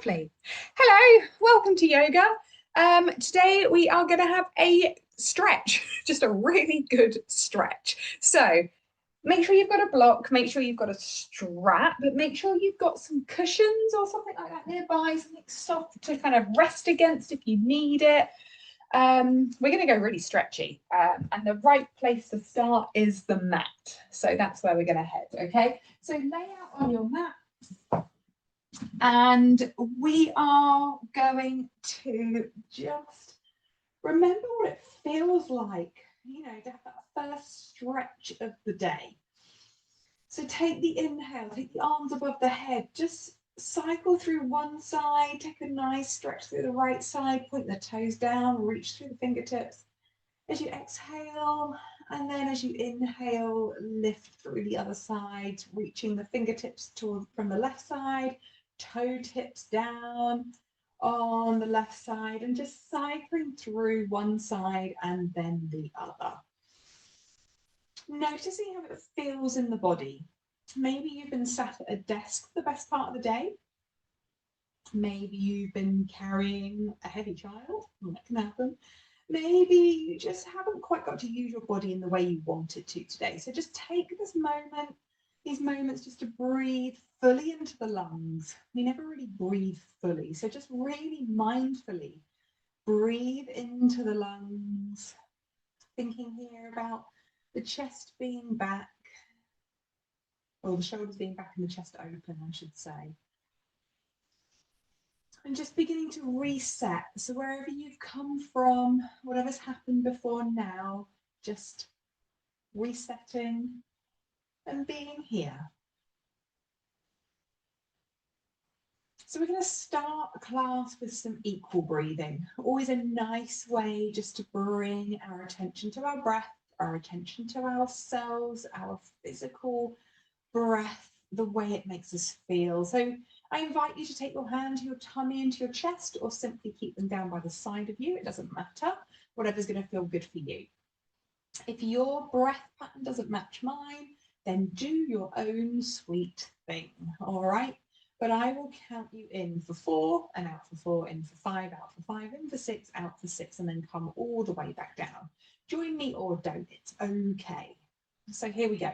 Lovely. Hello, welcome to yoga. Today we are going to have a stretch, just a really good stretch. So make sure you've got a block, make sure you've got a strap, but make sure you've got some cushions or something like that nearby, something soft to kind of rest against if you need it. We're going to go really stretchy, and the right place to start is the mat. So that's where we're going to head, okay? So lay out on your mat. And we are going to just remember what it feels like, to have that first stretch of the day. So take the inhale, take the arms above the head, just cycle through one side, take a nice stretch through the right side, point the toes down, reach through the fingertips. As you exhale, and then as you inhale, lift through the other side, reaching the fingertips from the left side, toe tips down on the left side, and just cycling through one side and then the other. Noticing how it feels in the body. Maybe you've been sat at a desk for the best part of the day. Maybe you've been carrying a heavy child. That can happen. Maybe you just haven't quite got to use your body in the way you wanted to today. So just take these moments just to breathe fully into the lungs. We never really breathe fully. So just really mindfully breathe into the lungs. Thinking here about the chest being back, or the shoulders being back and the chest open, I should say. And just beginning to reset. So wherever you've come from, whatever's happened before now, just resetting and being here. So we're going to start the class with some equal breathing. Always a nice way just to bring our attention to our breath, our attention to ourselves, our physical breath, the way it makes us feel. So I invite you to take your hand to your tummy and to your chest, or simply keep them down by the side of you. It doesn't matter, whatever's going to feel good for you. If your breath pattern doesn't match mine, then do your own sweet thing, all right? But I will count you in for 4 and out for 4, in for 5, out for 5, in for 6, out for 6, and then come all the way back down. Join me or don't, it's okay. So here we go.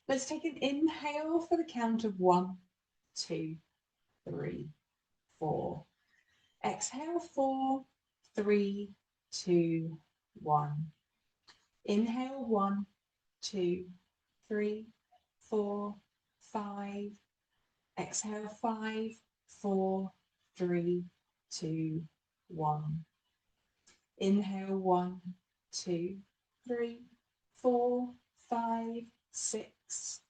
Let's take an inhale for the count of 1, 2, 3, 4. Exhale, 4, 3, 2, 1. Inhale, 1, 2, 3, 4, 5. Exhale, 5, 4, 3, 2, 1. Inhale, 1, 2, 3, 4, 5, 6.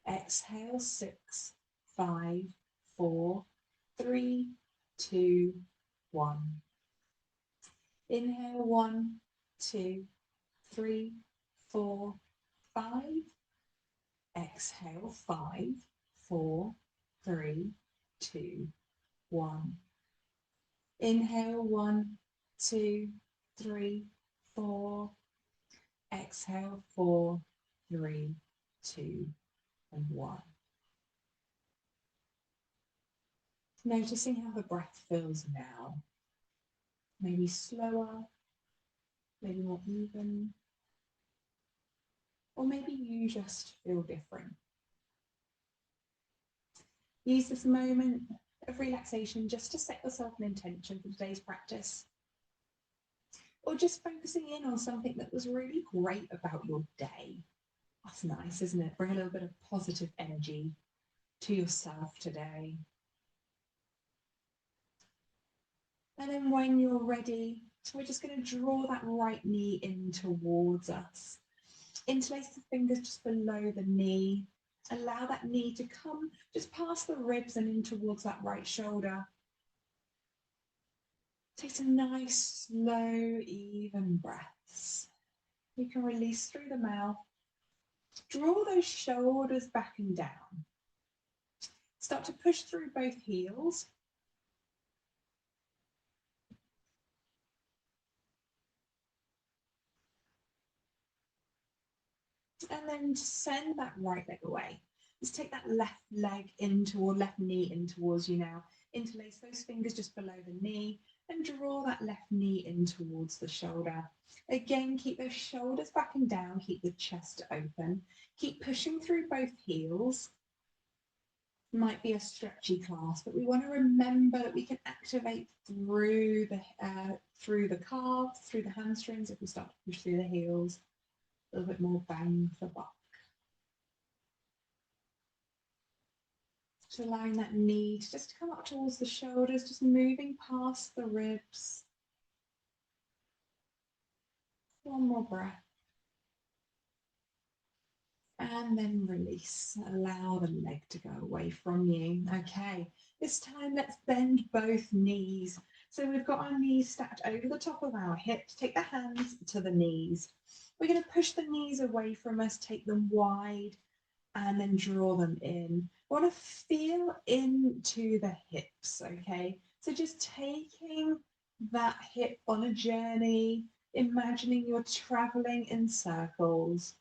Exhale, 6, 5, 4, 3, 2, 1. Inhale, 1, 2, 3, 4, 5. Exhale, 5, 4, 3, 2, 1. Inhale, 1, 2, 3, 4. Exhale, 4, 3, 2, and 1. Noticing how the breath feels now. Maybe slower, maybe more even, or maybe you just feel different. Use this moment of relaxation just to set yourself an intention for today's practice, or just focusing in on something that was really great about your day. That's nice, isn't it? Bring a little bit of positive energy to yourself today. And then when you're ready, we're just going to draw that right knee in towards us. Interlace the fingers just below the knee. Allow that knee to come just past the ribs and in towards that right shoulder. Take some nice, slow, even breaths. You can release through the mouth. Draw those shoulders back and down. Start to push through both heels. And then send that right leg away. Just take that left leg in toward, left knee in towards you now. Interlace those fingers just below the knee and draw that left knee in towards the shoulder. Again, keep those shoulders back and down, keep the chest open. Keep pushing through both heels. Might be a stretchy class, but we want to remember that we can activate through the calves, through the hamstrings if we start to push through the heels. A little bit more bang for buck. Just allowing that knee to just come up towards the shoulders, just moving past the ribs. One more breath. And then release. Allow the leg to go away from you. Okay, this time let's bend both knees. So we've got our knees stacked over the top of our hips. Take the hands to the knees. We're going to push the knees away from us, take them wide, and then draw them in. We want to feel into the hips, okay? So just taking that hip on a journey, imagining you're traveling in circles,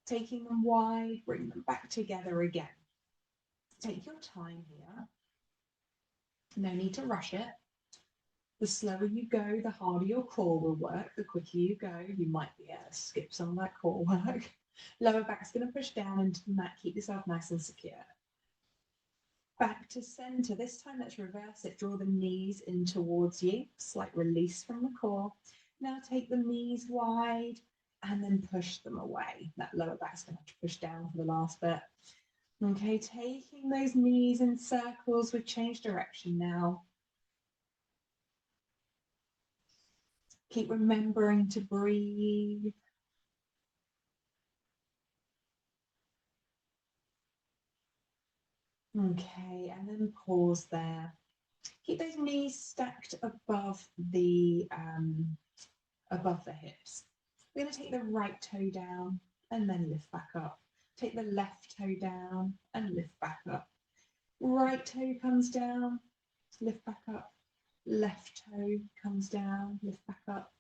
taking them wide, bring them back together again. Take your time here. No need to rush it. The slower you go, the harder your core will work. The quicker you go, you might be able to skip some of that core work. Lower back's going to push down into the mat. Keep yourself nice and secure. Back to center. This time, let's reverse it. Draw the knees in towards you. Slight release from the core. Now take the knees wide and then push them away. That lower back's going to have to push down for the last bit. Okay, taking those knees in circles. We've changed direction now. Keep remembering to breathe. Okay, and then pause there. Keep those knees stacked above the hips. We're going to take the right toe down and then lift back up. Take the left toe down and lift back up. Right toe comes down, lift back up. Left toe comes down, lift back up.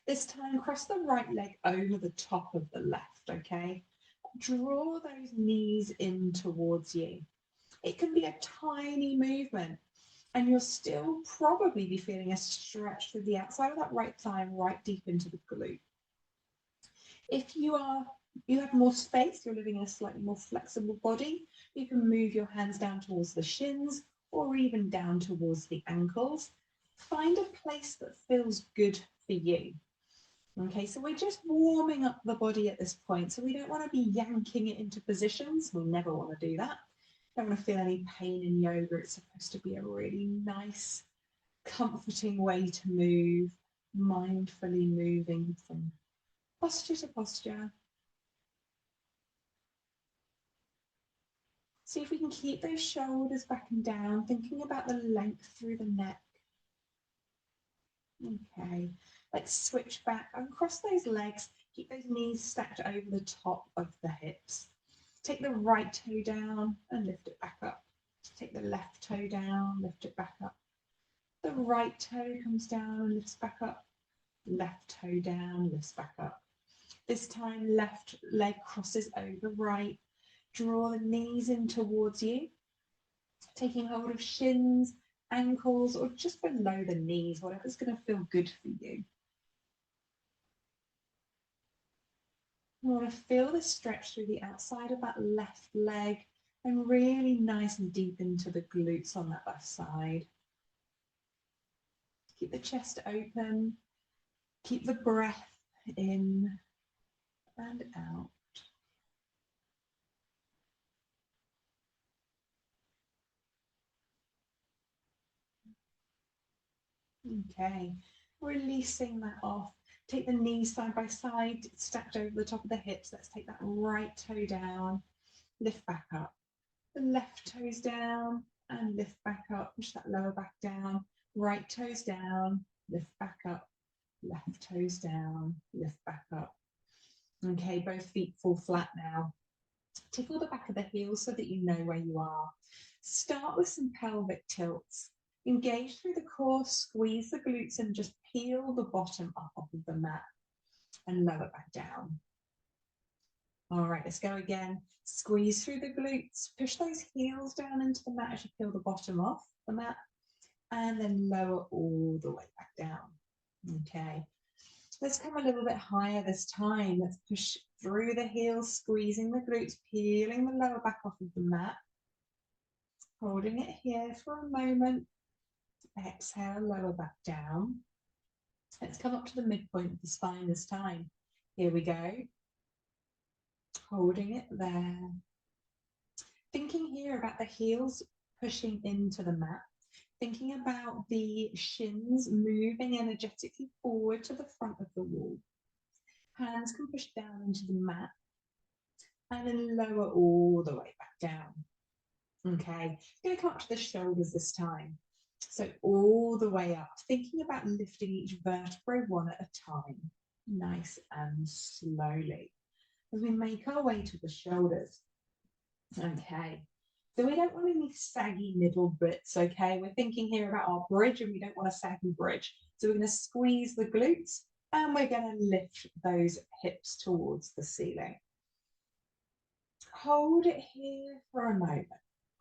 This time, cross the right leg over the top of the left, okay? Draw those knees in towards you. It can be a tiny movement, and you'll still probably be feeling a stretch through the outside of that right thigh and right deep into the glute. If you have more space, you're living in a slightly more flexible body, you can move your hands down towards the shins or even down towards the ankles. Find a place that feels good for you. Okay, so we're just warming up the body at this point, so we don't want to be yanking it into positions. We never want to do that. Don't want to feel any pain in yoga. It's supposed to be a really nice, comforting way to move, mindfully moving from posture to posture. See if we can keep those shoulders back and down, thinking about the length through the neck. Okay, let's switch back and cross those legs. Keep those knees stacked over the top of the hips. Take the right toe down and lift it back up. Take the left toe down, lift it back up. The right toe comes down and lifts back up. Left toe down, lifts back up. This time, left leg crosses over right. Draw the knees in towards you, taking hold of shins, ankles, or just below the knees, whatever's going to feel good for you. You want to feel the stretch through the outside of that left leg and really nice and deep into the glutes on that left side. Keep the chest open. Keep the breath in and out. Okay, releasing that off. Take the knees side by side, stacked over the top of the hips. Let's take that right toe down, lift back up. The left toes down and lift back up. Push that lower back down. Right toes down, lift back up. Left toes down, lift back up. Okay, both feet fall flat now. Tickle the back of the heels so that you know where you are. Start with some pelvic tilts. Engage through the core, squeeze the glutes and just peel the bottom up off of the mat and lower back down. All right, let's go again. Squeeze through the glutes, push those heels down into the mat as you peel the bottom off the mat and then lower all the way back down. Okay, let's come a little bit higher this time. Let's push through the heels, squeezing the glutes, peeling the lower back off of the mat. Holding it here for a moment. Exhale, lower back down. Let's come up to the midpoint of the spine this time. Here we go. Holding it there. Thinking here about the heels pushing into the mat. Thinking about the shins moving energetically forward to the front of the wall. Hands can push down into the mat and then lower all the way back down. Okay, going to come up to the shoulders this time. So all the way up, thinking about lifting each vertebrae one at a time, nice and slowly, as we make our way to the shoulders. Okay, so we don't want any saggy middle bits, okay? We're thinking here about our bridge and we don't want a saggy bridge. So we're going to squeeze the glutes and we're going to lift those hips towards the ceiling. Hold it here for a moment.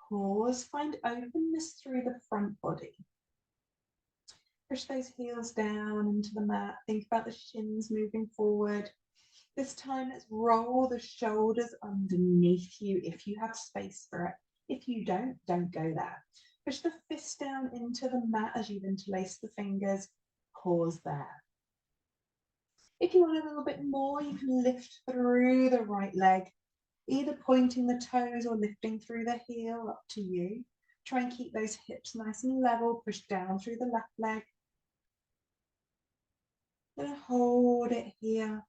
Pause, find openness through the front body. Push those heels down into the mat. Think about the shins moving forward. This time, let's roll the shoulders underneath you if you have space for it. If you don't go there. Push the fists down into the mat as you interlace the fingers. Pause there. If you want a little bit more, you can lift through the right leg, either pointing the toes or lifting through the heel, up to you. Try and keep those hips nice and level. Push down through the left leg. Then hold it here.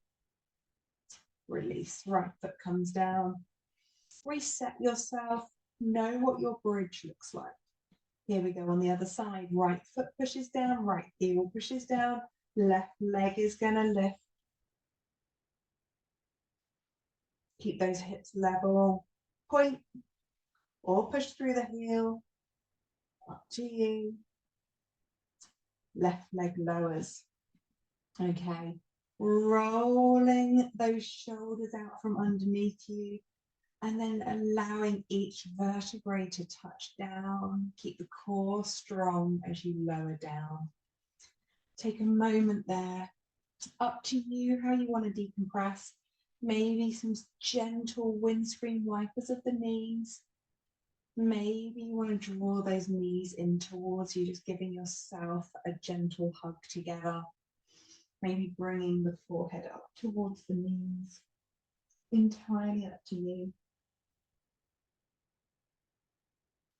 Release, right foot comes down. Reset yourself. Know what your bridge looks like. Here we go on the other side. Right foot pushes down, right heel pushes down. Left leg is going to lift. Keep those hips level. Point or push through the heel. Up to you. Left leg lowers. Okay. Rolling those shoulders out from underneath you and then allowing each vertebrae to touch down. Keep the core strong as you lower down. Take a moment there. Up to you how you want to decompress. Maybe some gentle windscreen wipers of the knees. Maybe you want to draw those knees in towards you, just giving yourself a gentle hug together. Maybe bringing the forehead up towards the knees. Entirely up to you.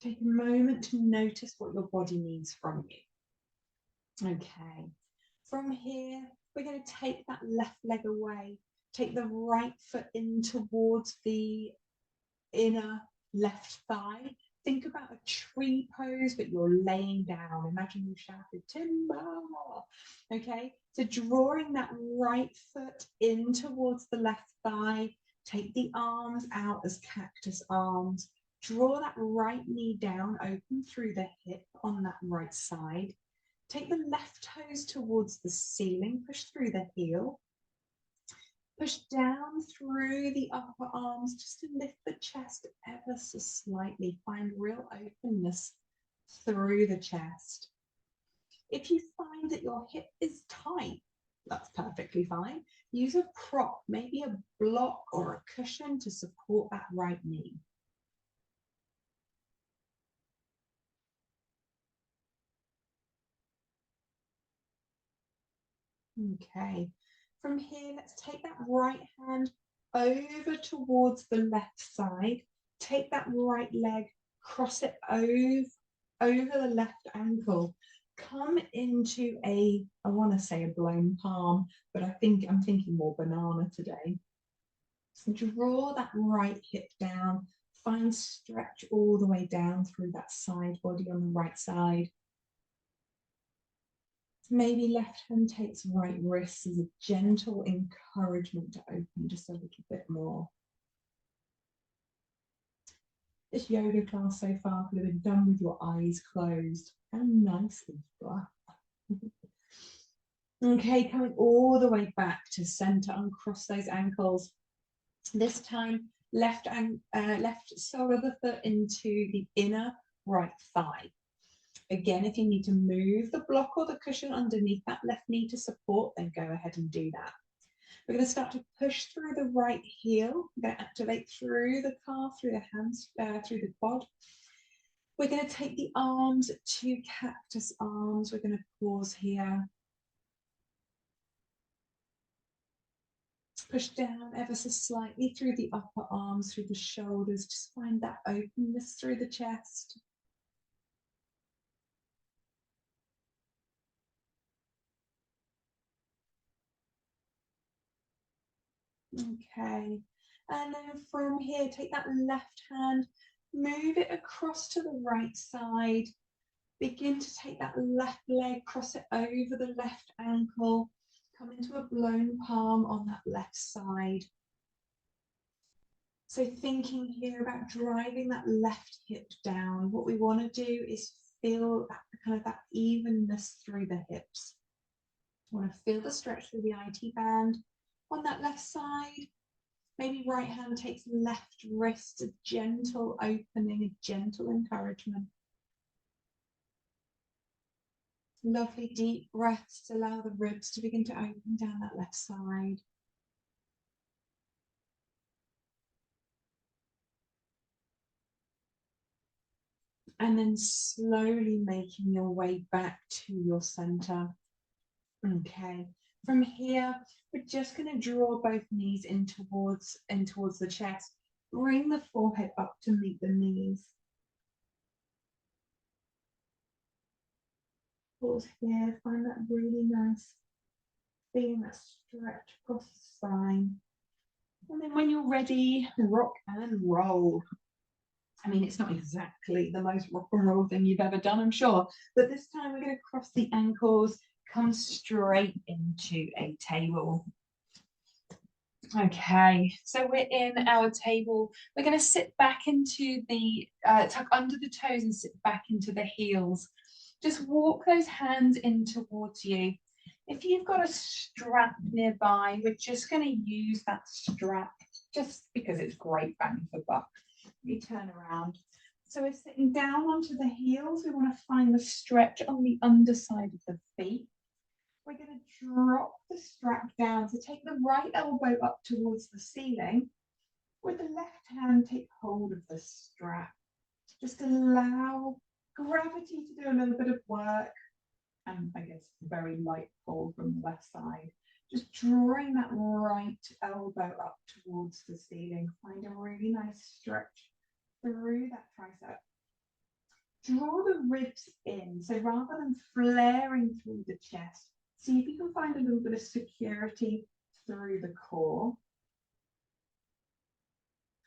Take a moment to notice what your body needs from you. Okay. From here, we're going to take that left leg away. Take the right foot in towards the inner left thigh. Think about a tree pose, but you're laying down. Imagine you shouted timber. Okay, so drawing that right foot in towards the left thigh. Take the arms out as cactus arms. Draw that right knee down, open through the hip on that right side. Take the left toes towards the ceiling, push through the heel. Push down through the upper arms just to lift the chest ever so slightly. Find real openness through the chest. If you find that your hip is tight, that's perfectly fine. Use a prop, maybe a block or a cushion to support that right knee. Okay. From here, let's take that right hand over towards the left side. Take that right leg, cross it over the left ankle. Come into I want to say a blown palm, but I'm thinking more banana today. So draw that right hip down. Find stretch all the way down through that side body on the right side. Maybe left hand takes right wrist as a gentle encouragement to open just a little bit more. This yoga class so far could have been done with your eyes closed. How nice is that? Okay, coming all the way back to center, uncross those ankles. This time, left sole of the foot into the inner right thigh. Again, if you need to move the block or the cushion underneath that left knee to support, then go ahead and do that. We're going to start to push through the right heel. We're going to activate through the calf, through the hands, through the quad. We're going to take the arms to cactus arms. We're going to pause here. Push down ever so slightly through the upper arms, through the shoulders. Just find that openness through the chest. Okay, and then from here, take that left hand, move it across to the right side. Begin to take that left leg, cross it over the left ankle, come into a blown palm on that left side. So thinking here about driving that left hip down, what we want to do is feel that kind of that evenness through the hips. We want to feel the stretch through the IT band on that left side. Maybe right hand takes left wrist, a gentle opening, a gentle encouragement. Lovely deep breaths to allow the ribs to begin to open down that left side. And then slowly making your way back to your center. Okay, from here, we're just going to draw both knees in towards the chest. Bring the forehead up to meet the knees. Pause here, find that really nice feeling, that stretch across the spine. And then when you're ready, rock and roll. I mean, it's not exactly the most rock and roll thing you've ever done, I'm sure, but this time we're going to cross the ankles, come straight into a table. Okay, so we're in our table. We're going to sit back into the, tuck under the toes and sit back into the heels. Just walk those hands in towards you. If you've got a strap nearby, we're just going to use that strap just because it's great bang for buck. We turn around. So we're sitting down onto the heels. We want to find the stretch on the underside of the feet. We're going to drop the strap down. So take the right elbow up towards the ceiling. With the left hand, take hold of the strap. Just allow gravity to do a little bit of work. And I guess very light pull from the left side. Just drawing that right elbow up towards the ceiling. Find a really nice stretch through that tricep. Draw the ribs in. So rather than flaring through the chest, see if you can find a little bit of security through the core.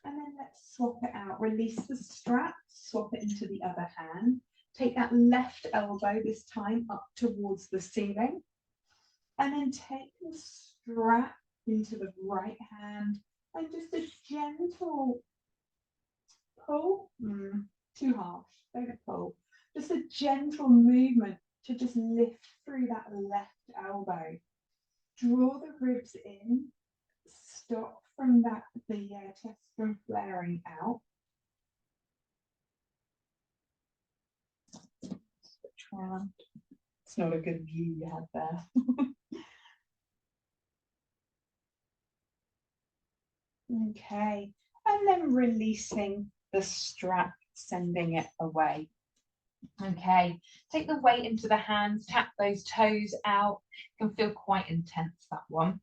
And then let's swap it out. Release the strap, swap it into the other hand. Take that left elbow this time up towards the ceiling. And then take the strap into the right hand and just a gentle pull. Too harsh, don't pull. Just a gentle movement to just lift through that left elbow. Draw the ribs in. Stop from that, the chest from flaring out. Switch around. It's not a good view you had there. Okay, and then releasing the strap, sending it away. Okay, take the weight into the hands, tap those toes out. It can feel quite intense, that one.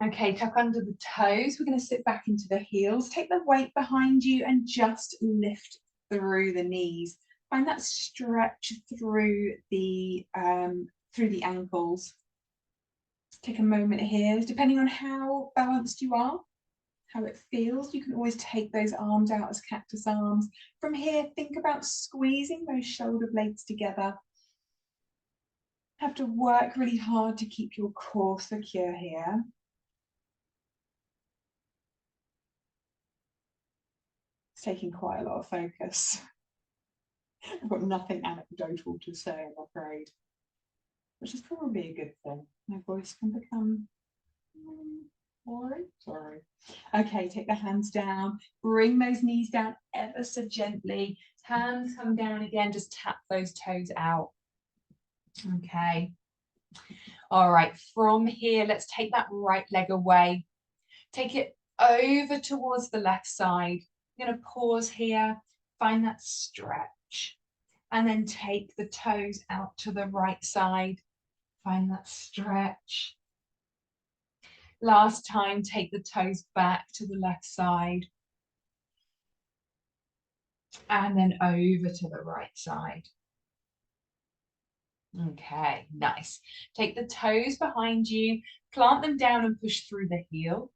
Okay, tuck under the toes. We're going to sit back into the heels. Take the weight behind you and just lift through the knees. Find that stretch through the ankles. Take a moment here, depending on how balanced you are, how it feels. You can always take those arms out as cactus arms. From here, think about squeezing those shoulder blades together. Have to work really hard to keep your core secure here. It's taking quite a lot of focus. I've got nothing anecdotal to say, I'm afraid, which is probably a good thing. My voice can become Sorry. Okay, take the hands down, bring those knees down ever so gently. Hands come down again, just tap those toes out. Okay. All right, from here, let's take that right leg away. Take it over towards the left side. I'm going to pause here, find that stretch, and then take the toes out to the right side. Find that stretch. Last time, take the toes back to the left side. And then over to the right side. Okay, nice. Take the toes behind you, plant them down and push through the heel.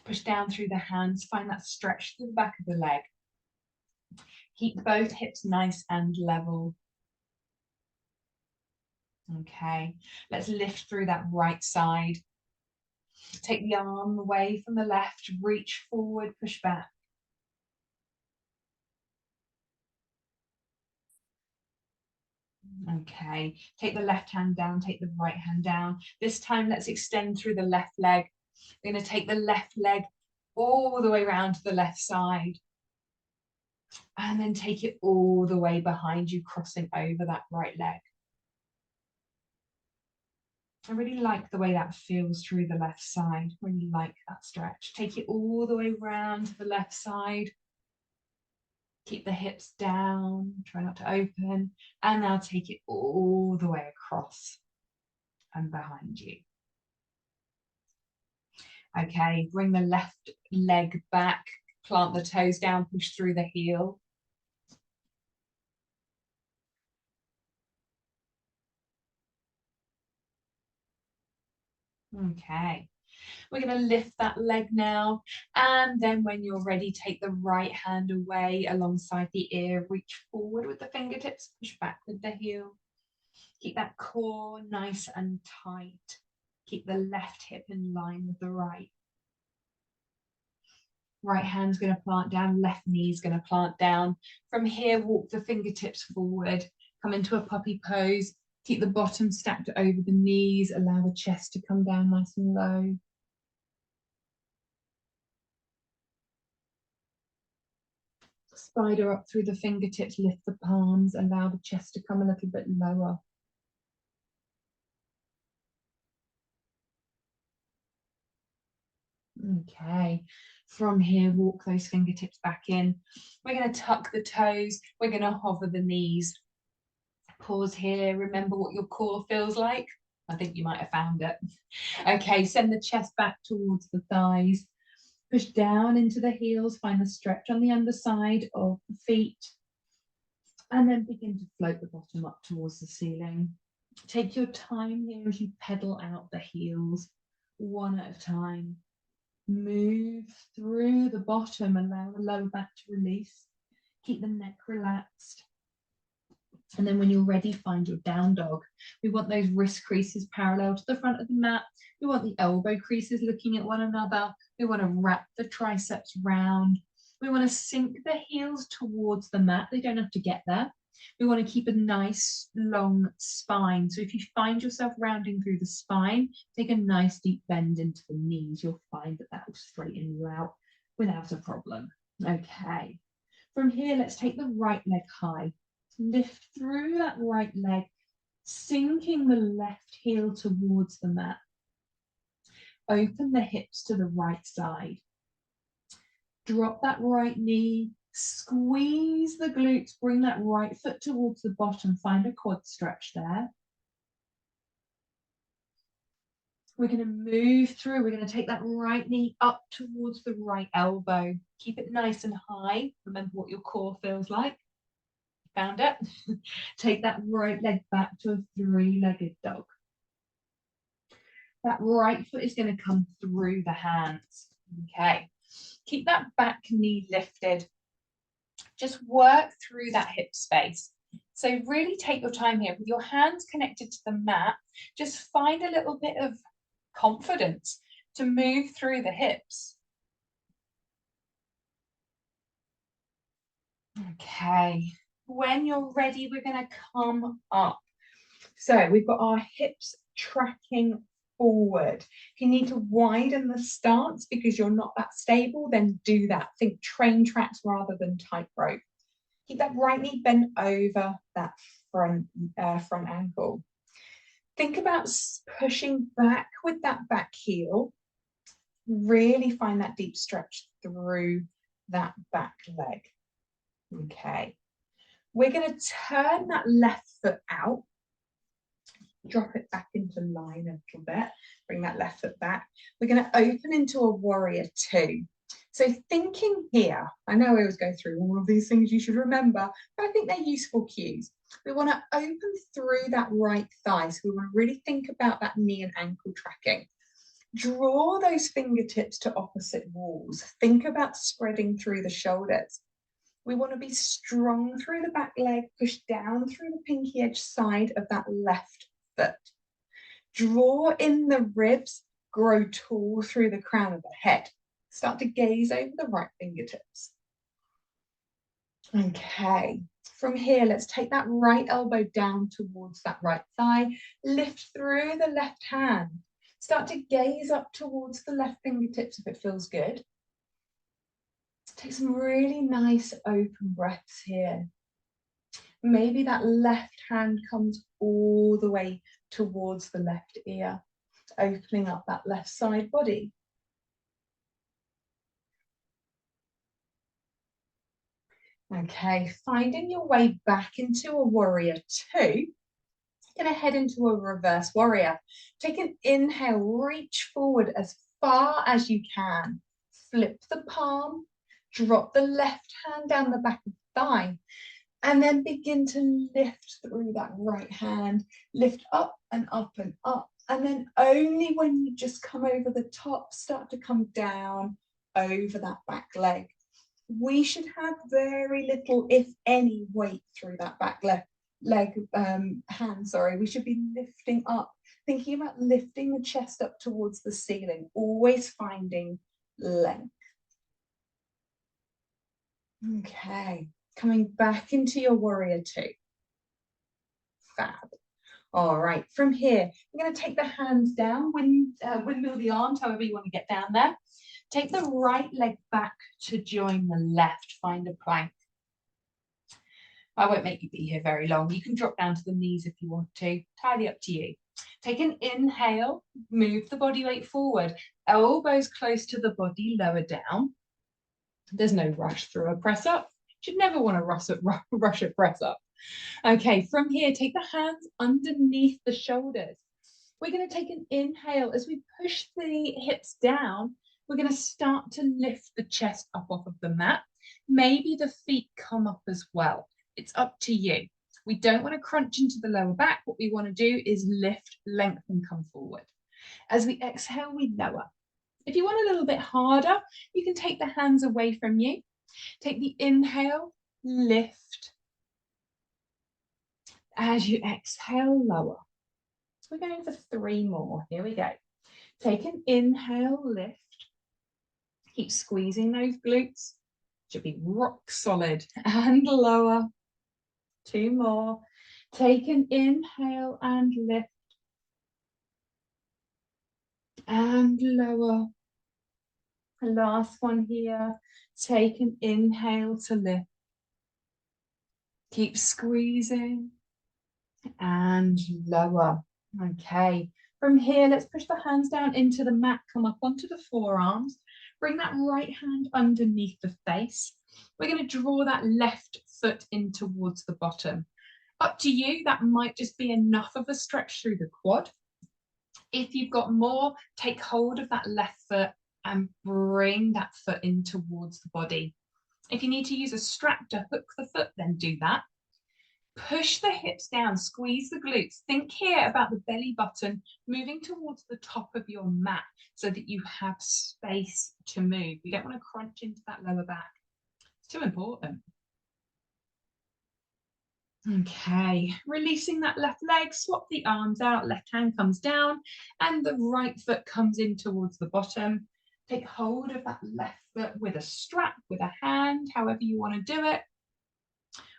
Push down through the hands, find that stretch through the back of the leg. Keep both hips nice and level. Okay, let's lift through that right side. Take the arm away from the left, reach forward, push back. Okay, take the left hand down, take the right hand down. This time, let's extend through the left leg. We're going to take the left leg all the way around to the left side. And then take it all the way behind you, crossing over that right leg. I really like the way that feels through the left side. Really like that stretch. Take it all the way around to the left side. Keep the hips down, try not to open. And now take it all the way across and behind you. Okay, bring the left leg back, plant the toes down, push through the heel. Okay, we're going to lift that leg now. And then when you're ready, take the right hand away alongside the ear, reach forward with the fingertips, push back with the heel. Keep that core nice and tight. Keep the left hip in line with the right. Right hand's going to plant down, left knee's going to plant down. From here, walk the fingertips forward, come into a puppy pose. Keep the bottom stacked over the knees, allow the chest to come down nice and low. Spider up through the fingertips, lift the palms, allow the chest to come a little bit lower. Okay, from here, walk those fingertips back in. We're going to tuck the toes, we're going to hover the knees. Pause here, remember what your core feels like. I think you might have found it. Okay, send the chest back towards the thighs. Push down into the heels, find the stretch on the underside of the feet. And then begin to float the bottom up towards the ceiling. Take your time here as you pedal out the heels, one at a time. Move through the bottom, allow the lower back to release. Keep the neck relaxed. And then when you're ready, find your down dog. We want those wrist creases parallel to the front of the mat. We want the elbow creases looking at one another. We want to wrap the triceps round. We want to sink the heels towards the mat. They don't have to get there. We want to keep a nice long spine. So if you find yourself rounding through the spine, take a nice deep bend into the knees. You'll find that that will straighten you out without a problem. Okay. From here, let's take the right leg high. Lift through that right leg, sinking the left heel towards the mat. Open the hips to the right side. Drop that right knee, squeeze the glutes, bring that right foot towards the bottom, find a quad stretch there. We're going to move through, we're going to take that right knee up towards the right elbow. Keep it nice and high. Remember what your core feels like. Found it. Take that right leg back to a three-legged dog. That right foot is going to come through the hands. Okay. Keep that back knee lifted. Just work through that hip space. So really take your time here with your hands connected to the mat. Just find a little bit of confidence to move through the hips. Okay. When you're ready, we're going to come up. So we've got our hips tracking forward. If you need to widen the stance because you're not that stable, then do that. Think train tracks rather than tightrope. Keep that right knee bent over that front ankle. Think about pushing back with that back heel. Really find that deep stretch through that back leg. Okay. We're going to turn that left foot out. Drop it back into line a little bit. Bring that left foot back. We're going to open into a warrior two. So thinking here, I know I always go through all of these things you should remember, but I think they're useful cues. We want to open through that right thigh. So we want to really think about that knee and ankle tracking. Draw those fingertips to opposite walls. Think about spreading through the shoulders. We want to be strong through the back leg, push down through the pinky edge side of that left foot. Draw in the ribs, grow tall through the crown of the head. Start to gaze over the right fingertips. Okay, from here, let's take that right elbow down towards that right thigh. Lift through the left hand. Start to gaze up towards the left fingertips if it feels good. Take some really nice open breaths here. Maybe that left hand comes all the way towards the left ear, opening up that left side body. Okay, finding your way back into a warrior two. Going to head into a reverse warrior. Take an inhale, reach forward as far as you can. Flip the palm, drop the left hand down the back of the thigh, and then begin to lift through that right hand. Lift up and up and up. And then only when you just come over the top, start to come down over that back leg. We should have very little, if any, weight through that back hand, sorry. We should be lifting up, thinking about lifting the chest up towards the ceiling, always finding length. Okay, coming back into your warrior two. Fab. All right, from here, I'm going to take the hands down, windmill the arms, however you want to get down there. Take the right leg back to join the left, find a plank. I won't make you be here very long. You can drop down to the knees if you want to, entirely up to you. Take an inhale, move the body weight forward, elbows close to the body, lower down. There's no rush through a press up. You should never want to rush a press up. Okay, from here, take the hands underneath the shoulders. We're going to take an inhale. As we push the hips down, we're going to start to lift the chest up off of the mat. Maybe the feet come up as well. It's up to you. We don't want to crunch into the lower back. What we want to do is lift, lengthen, come forward. As we exhale, we lower. If you want a little bit harder, you can take the hands away from you. Take the inhale, lift. As you exhale, lower. We're going for 3 more. Here we go. Take an inhale, lift. Keep squeezing those glutes. Should be rock solid. And lower. 2 more. Take an inhale and lift. And lower. Last one here. Take an inhale to lift. Keep squeezing. And lower. Okay. From here, let's push the hands down into the mat. Come up onto the forearms. Bring that right hand underneath the face. We're going to draw that left foot in towards the bottom. Up to you, that might just be enough of a stretch through the quad. If you've got more, take hold of that left foot and bring that foot in towards the body. If you need to use a strap to hook the foot, then do that. Push the hips down, squeeze the glutes. Think here about the belly button moving towards the top of your mat so that you have space to move. You don't want to crunch into that lower back. It's too important. Okay, releasing that left leg, swap the arms out, left hand comes down and the right foot comes in towards the bottom. Take hold of that left foot with a strap, with a hand, however you want to do it.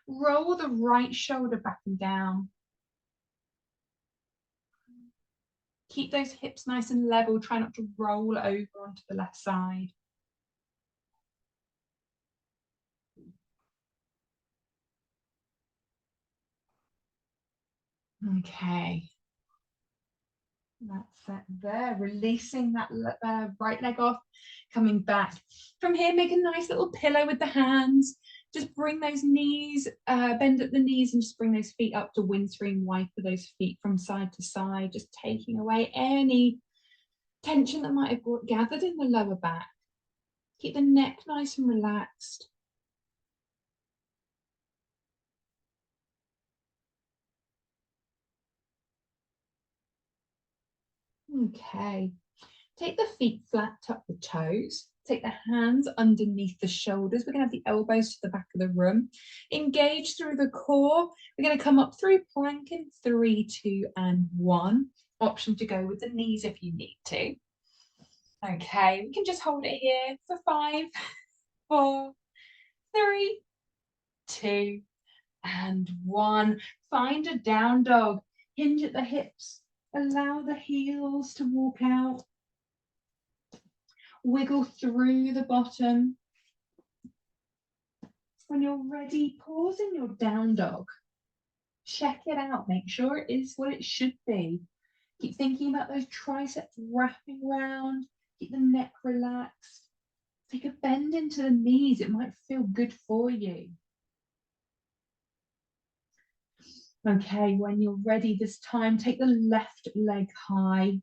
Roll the right shoulder back and down. Keep those hips nice and level. Try not to roll over onto the left side. Okay. That's it there. Releasing that right leg off, coming back. From here, make a nice little pillow with the hands. Just bring those knees, bend at the knees and just bring those feet up to windscreen wiper those feet from side to side, just taking away any tension that might have gathered in the lower back. Keep the neck nice and relaxed. Okay. Take the feet flat, tuck the toes. Take the hands underneath the shoulders. We're going to have the elbows to the back of the room. Engage through the core. We're going to come up through plank in 3, 2, and 1. Option to go with the knees if you need to. Okay, we can just hold it here for 5, 4, 3, 2, and 1. Find a down dog. Hinge at the hips. Allow the heels to walk out. Wiggle through the bottom. When you're ready, pause in your down dog. Check it out. Make sure it is what it should be. Keep thinking about those triceps wrapping around. Keep the neck relaxed. Take a bend into the knees. It might feel good for you. Okay, when you're ready this time, take the left leg high,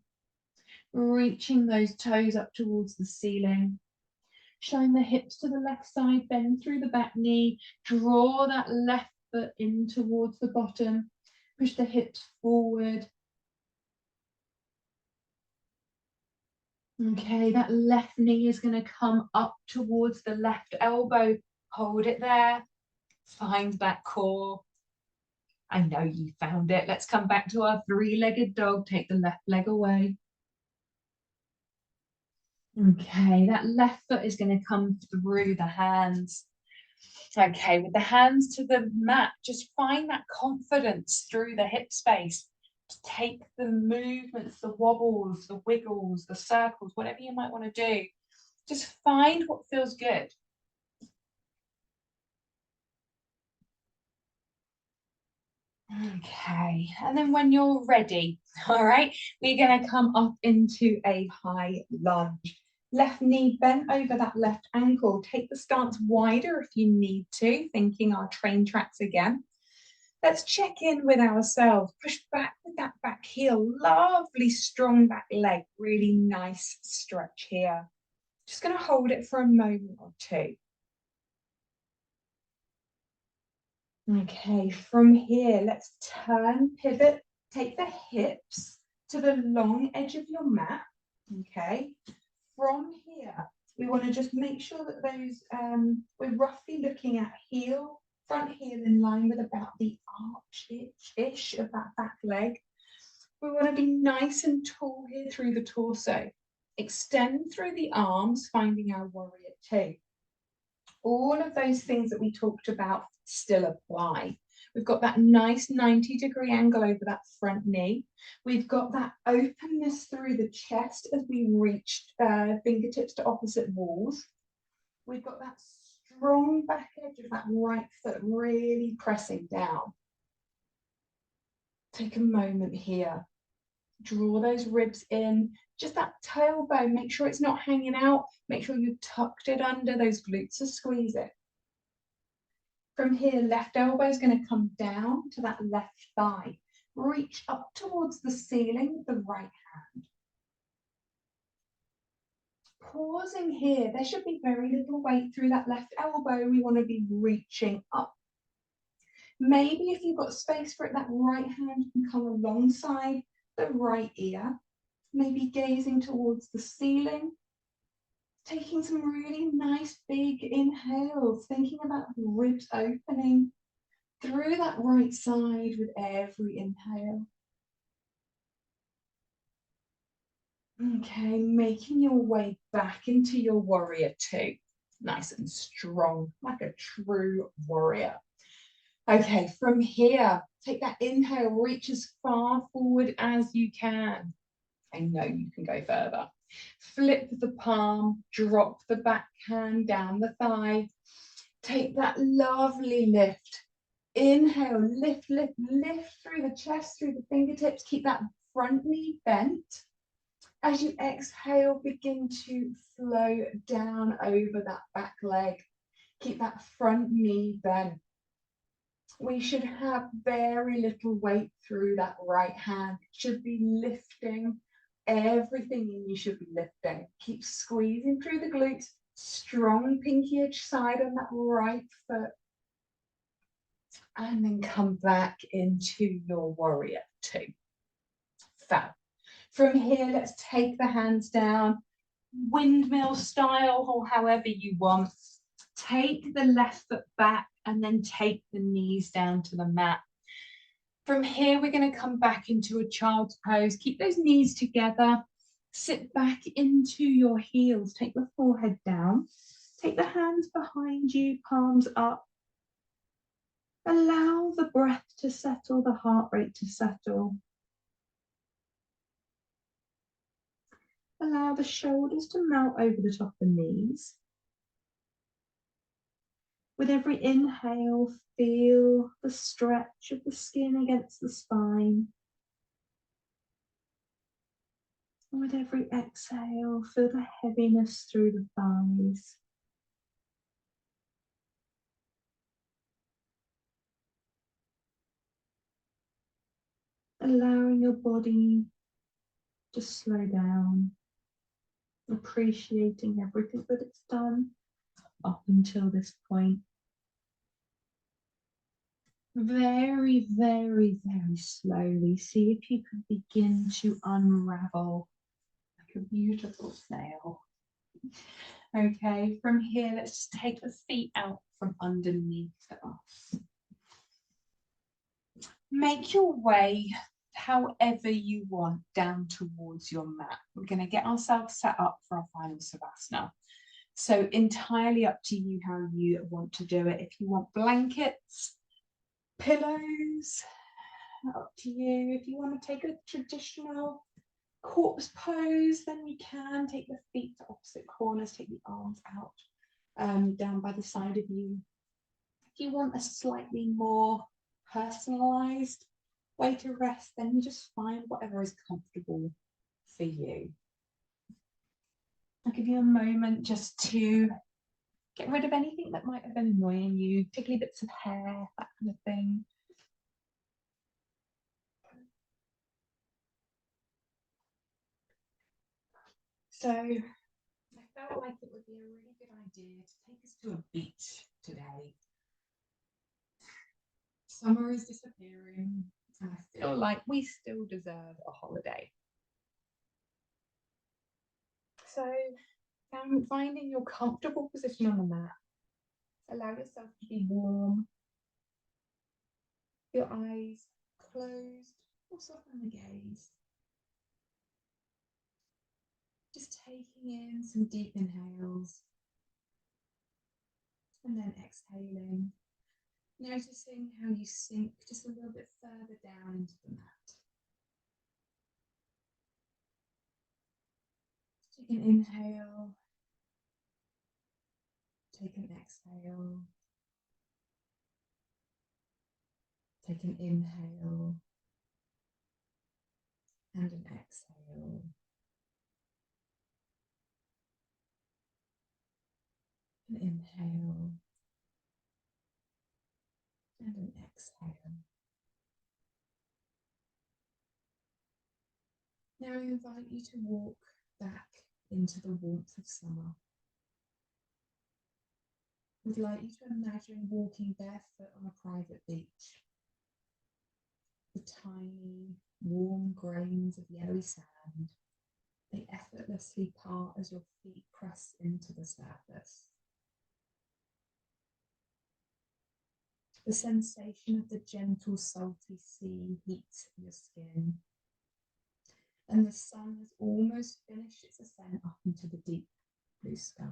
reaching those toes up towards the ceiling. Showing the hips to the left side, bend through the back knee, draw that left foot in towards the bottom, push the hips forward. Okay, that left knee is going to come up towards the left elbow. Hold it there. Find that core. I know you found it. Let's come back to our 3-legged dog. Take the left leg away. Okay, that left foot is going to come through the hands. Okay, with the hands to the mat, just find that confidence through the hip space. Just take the movements, the wobbles, the wiggles, the circles, whatever you might want to do. Just find what feels good. Okay, and then when you're ready, all right, we're going to come up into a high lunge. Left knee bent over that left ankle. Take the stance wider if you need to, thinking our train tracks again. Let's check in with ourselves. Push back with that back heel. Lovely strong back leg. Really nice stretch here. Just going to hold it for a moment or two. Okay, from here, let's turn, pivot, take the hips to the long edge of your mat. Okay, from here, we want to just make sure that those, we're roughly looking at front heel in line with about the arch-ish of that back leg. We want to be nice and tall here through the torso. Extend through the arms, finding our warrior 2. All of those things that we talked about still apply. We've got that nice 90-degree angle over that front knee. We've got that openness through the chest as we reach fingertips to opposite walls. We've got that strong back edge of that right foot really pressing down. Take a moment here. Draw those ribs in. Just that tailbone, make sure it's not hanging out. Make sure you've tucked it under. Those glutes are squeezing. From here, left elbow is going to come down to that left thigh. Reach up towards the ceiling with the right hand. Pausing here, there should be very little weight through that left elbow. We want to be reaching up. Maybe if you've got space for it, that right hand can come alongside the right ear. Maybe gazing towards the ceiling. Taking some really nice big inhales, thinking about the ribs opening through that right side with every inhale. Okay, making your way back into your warrior 2. Nice and strong, like a true warrior. Okay, from here, take that inhale, reach as far forward as you can. I know you can go further. Flip the palm, drop the back hand down the thigh. Take that lovely lift. Inhale, lift, lift, lift through the chest, through the fingertips. Keep that front knee bent. As you exhale, begin to flow down over that back leg. Keep that front knee bent. We should have very little weight through that right hand. It should be lifting. Everything in you should be lifting. Keep squeezing through the glutes. Strong pinky edge side on that right foot. And then come back into your warrior two. Fab. From here, let's take the hands down, windmill style or however you want. Take the left foot back and then take the knees down to the mat. From here, we're going to come back into a child's pose. Keep those knees together. Sit back into your heels. Take the forehead down. Take the hands behind you, palms up. Allow the breath to settle, the heart rate to settle. Allow the shoulders to melt over the top of the knees. With every inhale, feel the stretch of the skin against the spine. And with every exhale, feel the heaviness through the thighs. Allowing your body to slow down, appreciating everything that it's done up until this point. Very, very, very slowly, see if you can begin to unravel like a beautiful snail. Okay, from here, let's just take the feet out from underneath us. Make your way however you want down towards your mat. We're going to get ourselves set up for our final Savasana. So entirely up to you how you want to do it. If you want blankets, pillows, up to you. If you want to take a traditional corpse pose, then you can take the feet to opposite corners, take the arms out down by the side of you. If you want a slightly more personalized way to rest, then you just find whatever is comfortable for you. I'll give you a moment just to get rid of anything that might have been annoying you, tickly bits of hair, that kind of thing. So I felt like it would be a really good idea to take us to a beach today. Summer is disappearing, and I feel like we still deserve a holiday. So finding your comfortable position on the mat. Allow yourself to be warm. Your eyes closed or soften the gaze. Just taking in some deep inhales and then exhaling. Noticing how you sink just a little bit further down into the mat. Take an inhale. Take an exhale. Take an inhale and an exhale. An inhale and an exhale. Now I invite you to walk back into the warmth of summer. We'd like you to imagine walking barefoot on a private beach. The tiny, warm grains of yellowy sand, they effortlessly part as your feet press into the surface. The sensation of the gentle, salty sea heats your skin. And the sun has almost finished its ascent up into the deep blue sky.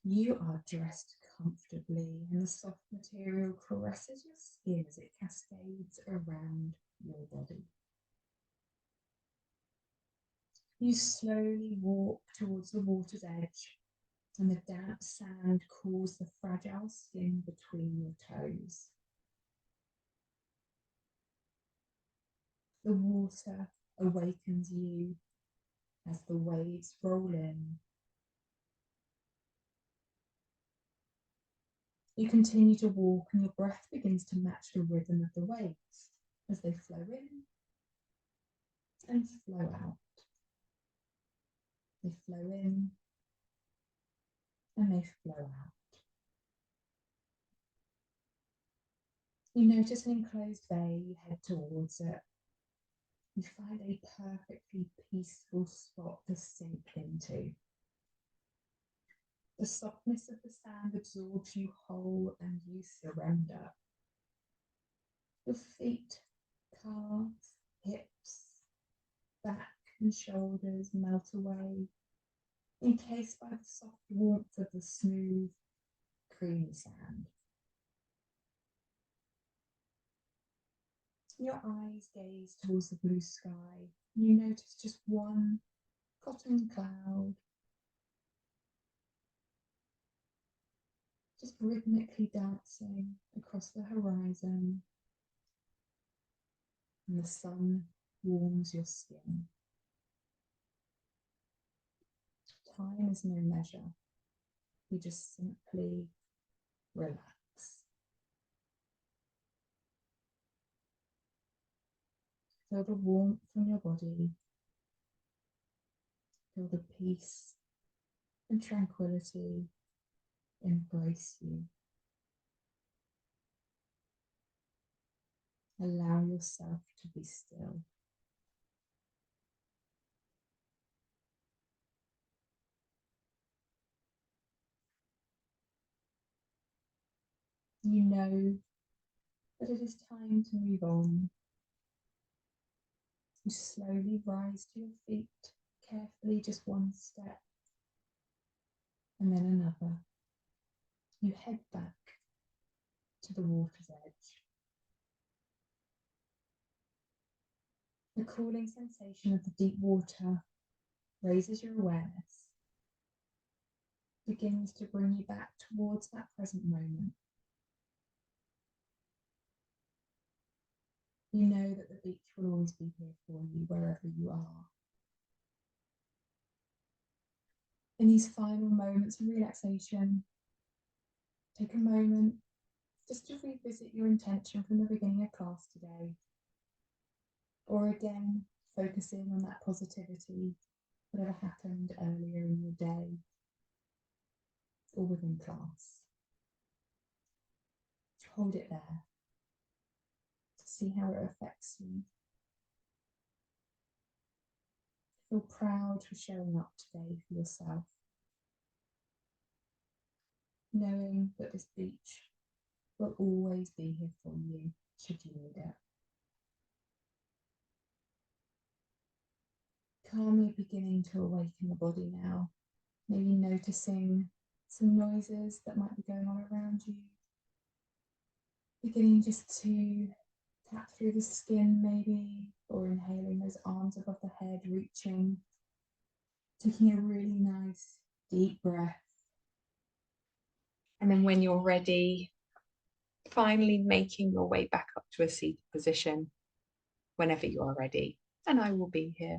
You are dressed comfortably, and the soft material caresses your skin as it cascades around your body. You slowly walk towards the water's edge, and the damp sand cools the fragile skin between your toes. The water awakens you as the waves roll in. You continue to walk, and your breath begins to match the rhythm of the waves as they flow in and flow out. They flow in and they flow out. You notice an enclosed bay, you head towards it. You find a perfectly peaceful spot to sink into. The softness of the sand absorbs you whole and you surrender. Your feet, calves, hips, back and shoulders melt away, encased by the soft warmth of the smooth, creamy sand. Your eyes gaze towards the blue sky, and you notice just one cotton cloud, just rhythmically dancing across the horizon, and the sun warms your skin. Time is no measure. You just simply relax. Feel the warmth from your body. Feel the peace and tranquility embrace you. Allow yourself to be still. You know that it is time to move on. You slowly rise to your feet, carefully, just one step, and then another. You head back to the water's edge. The cooling sensation of the deep water raises your awareness, begins to bring you back towards that present moment. You know that the beach will always be here for you wherever you are. In these final moments of relaxation, take a moment just to revisit your intention from the beginning of class today. Or again, focusing on that positivity, whatever happened earlier in your day or within class. Hold it there to see how it affects you. Feel proud for showing up today for yourself, knowing that this beach will always be here for you should you need it. Calmly beginning to awaken the body now, maybe noticing some noises that might be going on around you. Beginning just to tap through the skin maybe, or inhaling those arms above the head, reaching, taking a really nice deep breath. And then when you're ready, finally making your way back up to a seated position whenever you are ready. And I will be here